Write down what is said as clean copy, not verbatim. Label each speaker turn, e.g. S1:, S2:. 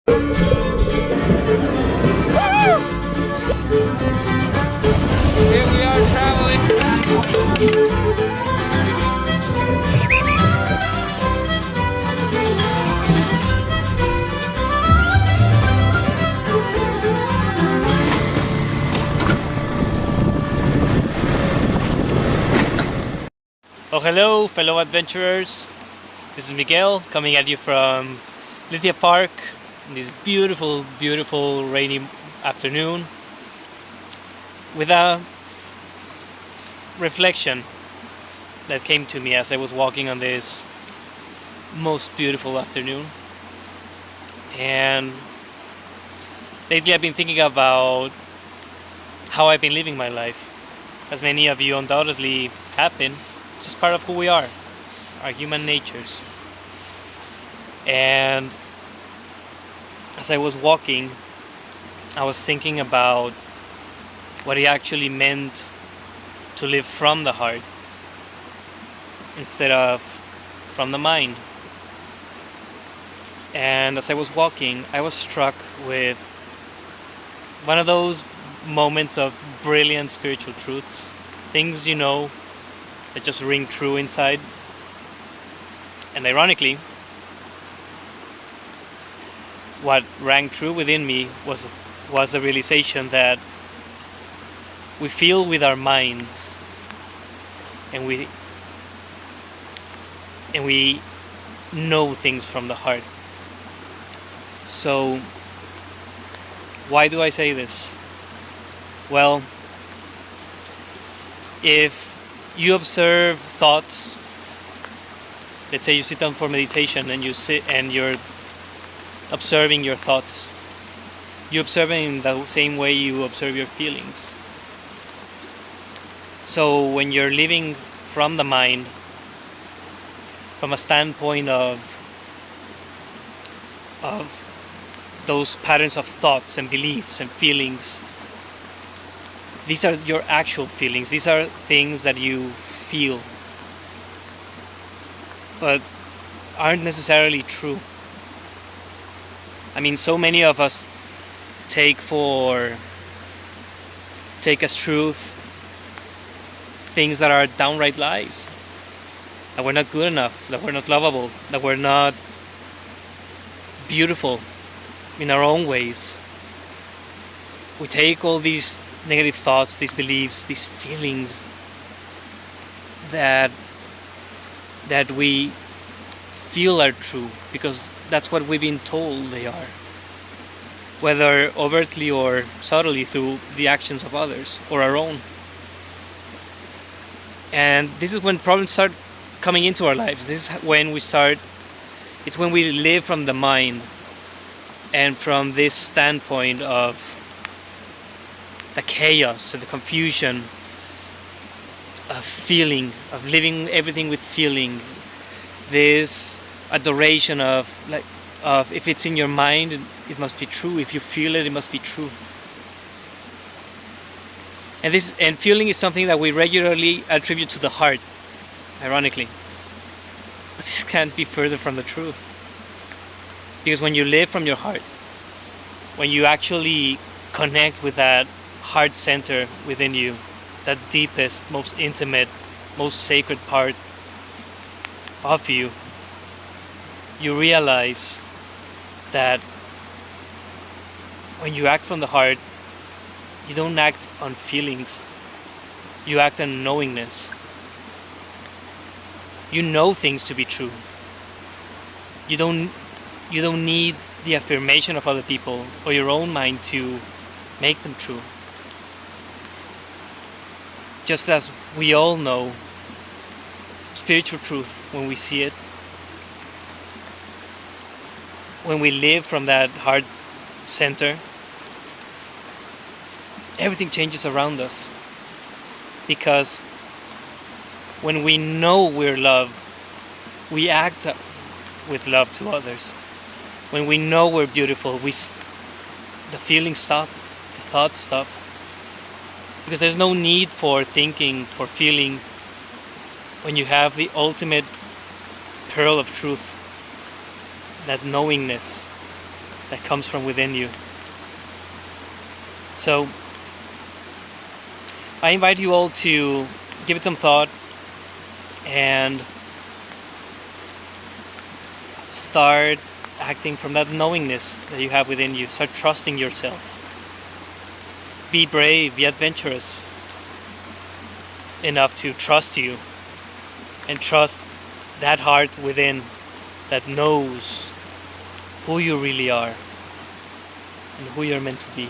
S1: Here we are traveling. Oh, hello, fellow adventurers. This is Miguel coming at you from Lithia Park in this beautiful, beautiful rainy afternoon with a reflection that came to me as I was walking on this most beautiful afternoon. And lately I've been thinking about how I've been living my life, as many of you undoubtedly have been. It's just part of who we are, our human natures. And as I was walking, I was thinking about what it actually meant to live from the heart instead of from the mind. And as I was walking, I was struck with one of those moments of brilliant spiritual truths, things that just ring true inside. And ironically, what rang true within me was the realization that we feel with our minds, and we know things from the heart. So why do I say this? Well, if you observe thoughts, let's say you sit down for meditation and you're observing your thoughts, you observe them in the same way you observe your feelings. So when you're living from the mind, from a standpoint of those patterns of thoughts and beliefs and feelings, these are your actual feelings. These are things that you feel, but aren't necessarily true. I mean, so many of us take as truth things that are downright lies. That we're not good enough, that we're not lovable, that we're not beautiful in our own ways. We take all these negative thoughts, these beliefs, these feelings that we feel are true because that's what we've been told they are, whether overtly or subtly through the actions of others or our own. And this is when problems start coming into our lives. This is when it's when we live from the mind and from this standpoint of the chaos and the confusion of feeling, of living everything with feeling, this adoration of if it's in your mind, it must be true. If you feel it, it must be true. And feeling is something that we regularly attribute to the heart, ironically. But this can't be further from the truth. Because when you live from your heart, when you actually connect with that heart center within you, that deepest, most intimate, most sacred part of you, you realize that when you act from the heart, you don't act on feelings, you act on knowingness. You know things to be true. You don't need the affirmation of other people or your own mind to make them true. Just as we all know spiritual truth when we see it, when we live from that heart center, everything changes around us. Because when we know we're loved, we act with love to others. When we know we're beautiful, the feelings stop, the thoughts stop. Because there's no need for thinking, for feeling, when you have the ultimate pearl of truth, that knowingness, that comes from within you. So I invite you all to give it some thought and start acting from that knowingness that you have within you. Start trusting yourself. Be brave, be adventurous enough to trust you and trust that heart within that knows who you really are and who you're meant to be.